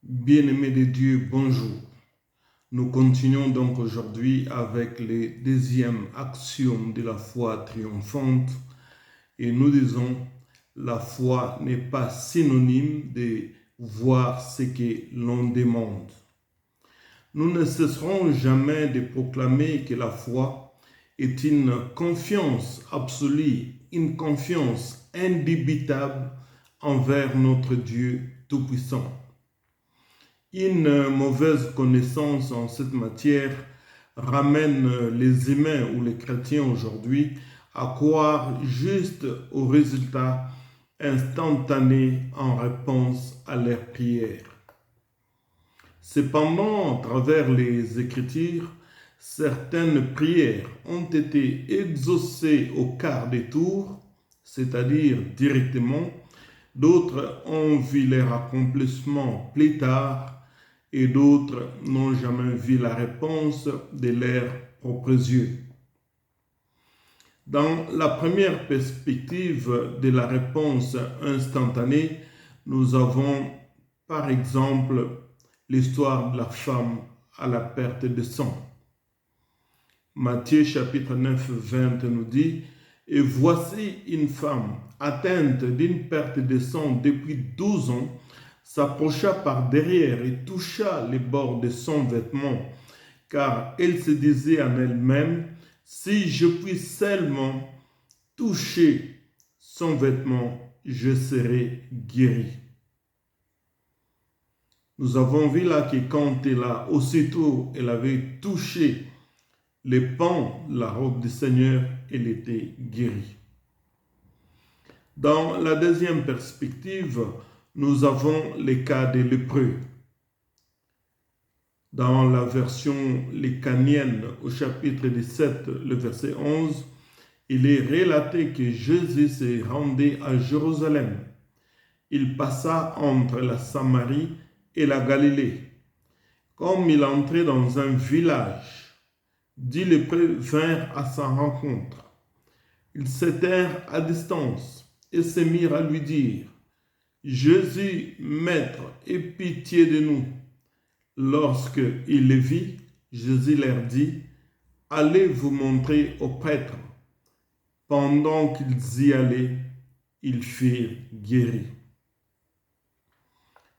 Bien-aimés de Dieu, bonjour. Nous continuons donc aujourd'hui avec les deuxièmes axiomes de la foi triomphante et nous disons la foi n'est pas synonyme de voir ce que l'on demande. Nous ne cesserons jamais de proclamer que la foi est une confiance absolue, une confiance indubitable envers notre Dieu Tout-Puissant. Une mauvaise connaissance en cette matière ramène les humains ou les chrétiens aujourd'hui à croire juste aux résultats instantanés en réponse à leurs prières. Cependant, à travers les Écritures, certaines prières ont été exaucées au quart des tours, c'est-à-dire directement. D'autres ont vu leur accomplissement plus tard et d'autres n'ont jamais vu la réponse de leurs propres yeux. Dans la première perspective de la réponse instantanée, nous avons par exemple l'histoire de la femme à la perte de sang. Matthieu chapitre 9, 20 nous dit « Et voici une femme atteinte d'une perte de sang depuis 12 ans, s'approcha par derrière et toucha les bords de son vêtement, car elle se disait en elle-même, si je puis seulement toucher son vêtement, je serai guérie. » Nous avons vu là que quand aussitôt elle avait touché les pans de la robe du Seigneur, elle était guérie. Dans la deuxième perspective, nous avons les cas des lépreux. Dans la version lécanienne, au chapitre 17, le verset 11, il est relaté que Jésus se rendait à Jérusalem. Il passa entre la Samarie et la Galilée. Comme il entrait dans un village, 10 lépreux vinrent à sa rencontre. Ils s'étèrent à distance et se mirent à lui dire « Jésus, Maître, aie pitié de nous. » Lorsqu'il les vit, Jésus leur dit « Allez vous montrer aux prêtres. » Pendant qu'ils y allaient, ils furent guéris.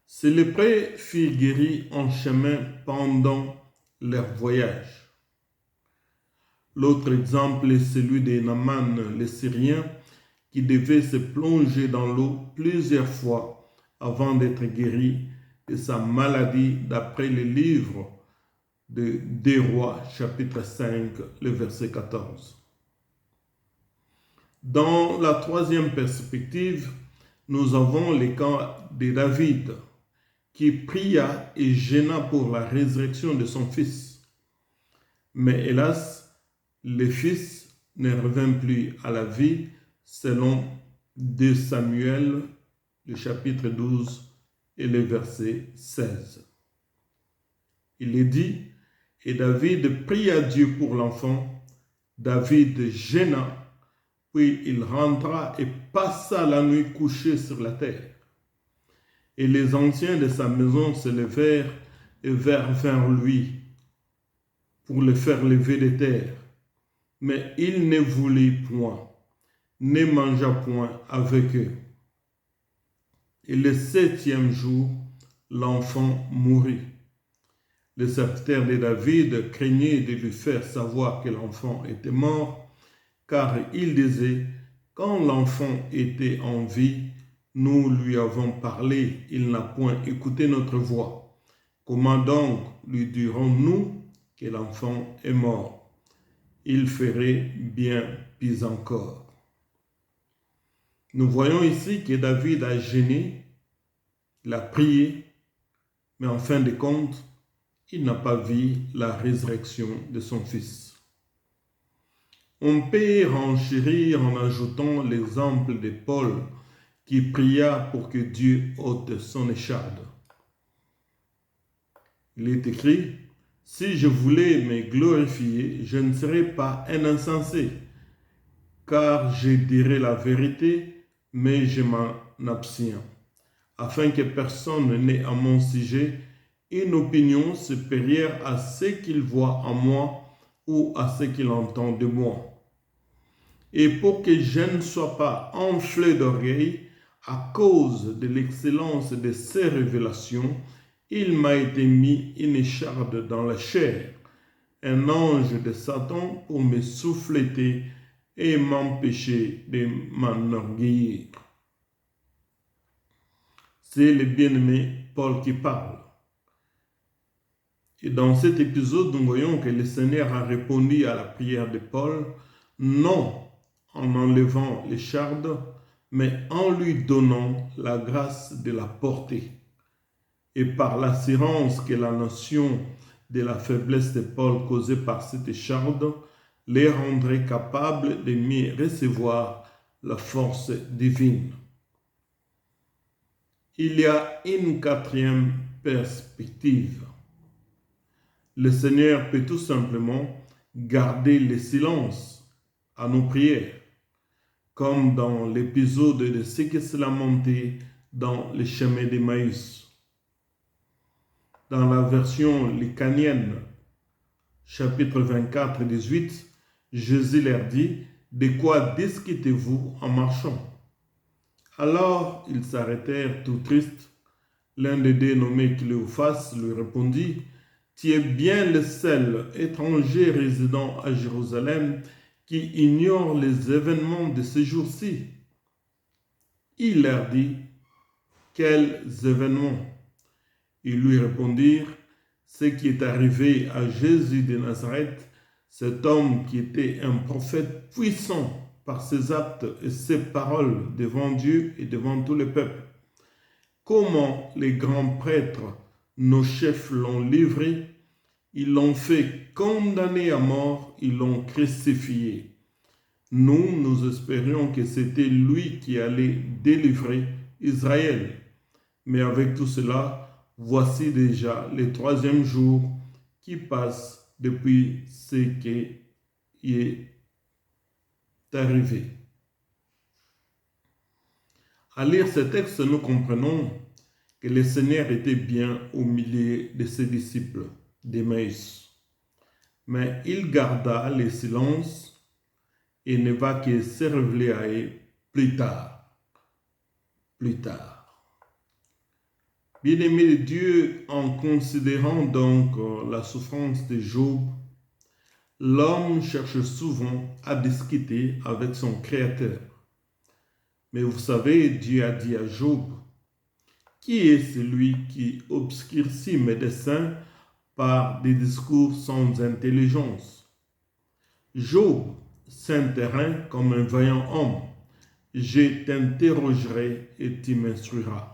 Ces lépreux furent guéris en chemin pendant leur voyage. L'autre exemple est celui de Naaman le Syrien qui devait se plonger dans l'eau plusieurs fois avant d'être guéri de sa maladie d'après le livre des Rois, chapitre 5, le verset 14. Dans la troisième perspective, nous avons le cas de David qui pria et gêna pour la résurrection de son fils. Mais hélas, le fils ne revint plus à la vie selon 2 Samuel, le chapitre 12 et le verset 16. Il est dit, et David pria Dieu pour l'enfant. David gêna, puis il rentra et passa la nuit couché sur la terre. Et les anciens de sa maison se levèrent et vinrent vers lui pour le faire lever de terre. Mais il ne voulut point, ne mangea point avec eux. Et le 7e jour, l'enfant mourut. Le serviteur de David craignait de lui faire savoir que l'enfant était mort, car il disait, quand l'enfant était en vie, nous lui avons parlé, il n'a point écouté notre voix. Comment donc lui dirons-nous que l'enfant est mort? Il ferait bien pis encore. Nous voyons ici que David a gêné, il a prié, mais en fin de compte, il n'a pas vu la résurrection de son fils. On peut renchérir en ajoutant l'exemple de Paul qui pria pour que Dieu ôte son écharde. Il est écrit, « Si je voulais me glorifier, je ne serais pas un insensé, car je dirai la vérité, mais je m'en abstiens. afin que personne n'ait à mon sujet une opinion supérieure à ce qu'il voit en moi ou à ce qu'il entend de moi. Et pour que je ne sois pas enflé d'orgueil à cause de l'excellence de ces révélations, il m'a été mis une écharde dans la chair, un ange de Satan pour me souffleter et m'empêcher de m'enorgueillir. C'est le bien-aimé Paul qui parle. Et dans cet épisode, nous voyons que le Seigneur a répondu à la prière de Paul, non en enlevant l'écharde, mais en lui donnant la grâce de la porter. Et par l'assurance que la notion de la faiblesse de Paul causée par cette écharde les rendrait capables de mieux recevoir la force divine. Il y a une quatrième perspective. Le Seigneur peut tout simplement garder le silence à nos prières, comme dans l'épisode de ce qui s'est lamenté dans le chemin d'Emmaüs. Dans la version lucanienne, chapitre 24, 18, Jésus leur dit, « De quoi discutez-vous en marchant ?» Alors ils s'arrêtèrent tout tristes. L'un des deux nommé Cléophas lui répondit, « Tu es bien le seul étranger résidant à Jérusalem qui ignore les événements de ces jours-ci. » Il leur dit, « Quels événements ?» Ils lui répondirent, « Ce qui est arrivé à Jésus de Nazareth, cet homme qui était un prophète puissant par ses actes et ses paroles devant Dieu et devant tout le peuple. Comment les grands prêtres, nos chefs l'ont livré, ils l'ont fait condamner à mort, ils l'ont crucifié. Nous espérions que c'était lui qui allait délivrer Israël. Mais avec tout cela, voici déjà le troisième jour qui passe depuis ce qui est arrivé. À lire ce texte, nous comprenons que le Seigneur était bien au milieu de ses disciples d'Emmaüs. Mais il garda le silence et ne va que se révéler à eux plus tard. Plus tard. Bien-aimé de Dieu, en considérant donc la souffrance de Job, l'homme cherche souvent à discuter avec son Créateur. Mais vous savez, Dieu a dit à Job, « Qui est celui qui obscurcit mes desseins par des discours sans intelligence ?» Job s'interrogea comme un vaillant homme. « Je t'interrogerai et tu m'instruiras. »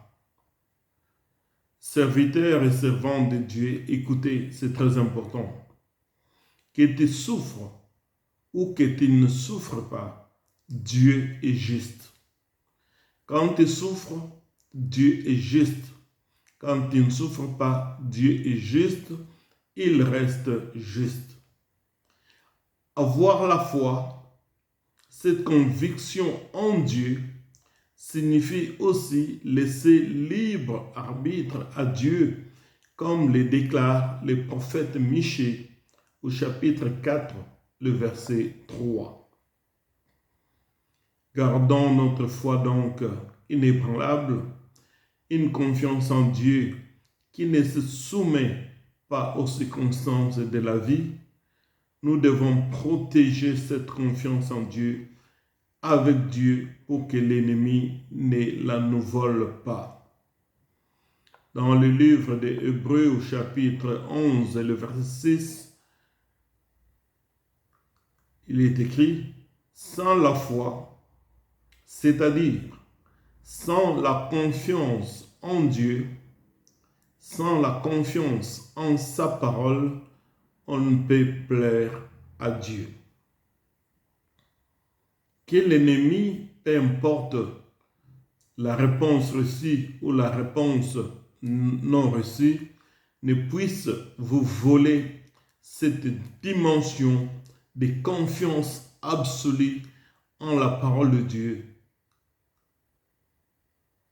Serviteurs et servants de Dieu, écoutez, c'est très important. Que tu souffres ou que tu ne souffres pas, Dieu est juste. Quand tu souffres, Dieu est juste. Quand tu ne souffres pas, Dieu est juste. Il reste juste. Avoir la foi, cette conviction en Dieu, signifie aussi laisser libre arbitre à Dieu, comme le déclare le prophète Michée au chapitre 4, le verset 3. Gardons notre foi donc inébranlable, une confiance en Dieu qui ne se soumet pas aux circonstances de la vie. Nous devons protéger cette confiance en Dieu avec Dieu pour que l'ennemi ne la nous vole pas. Dans le livre des Hébreux au chapitre 11, le verset 6, il est écrit « Sans la foi, c'est-à-dire sans la confiance en Dieu, sans la confiance en sa parole, on ne peut plaire à Dieu. » Que l'ennemi, peu importe la réponse reçue ou la réponse non reçue, ne puisse vous voler cette dimension de confiance absolue en la parole de Dieu.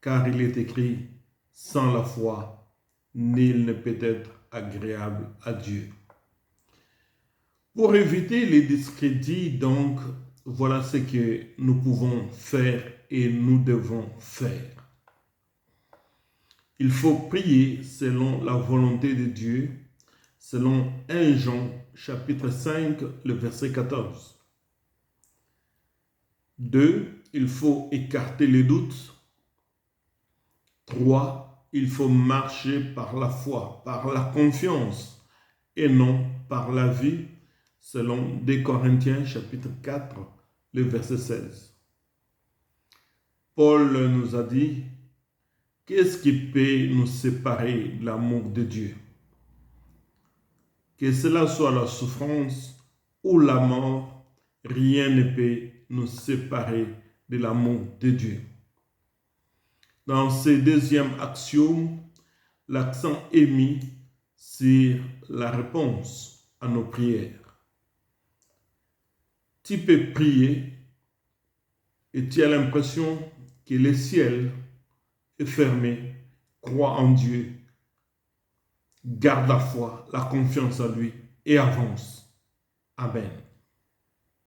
Car il est écrit, Sans la foi, nul ne peut être agréable à Dieu. Pour éviter les discrédits, donc, voilà ce que nous pouvons faire et nous devons faire. Il faut prier selon la volonté de Dieu, selon 1 Jean chapitre 5, le verset 14. 2. Il faut écarter les doutes. 3. Il faut marcher par la foi, par la confiance et non par la vie, selon 2 Corinthiens chapitre 4, le verset 16. Paul nous a dit, qu'est-ce qui peut nous séparer de l'amour de Dieu? Que cela soit la souffrance ou la mort, rien ne peut nous séparer de l'amour de Dieu. Dans ce deuxième axiome, l'accent est mis sur la réponse à nos prières. Tu peux prier et tu as l'impression que le ciel est fermé. Crois en Dieu, garde la foi, la confiance en lui et avance. Amen.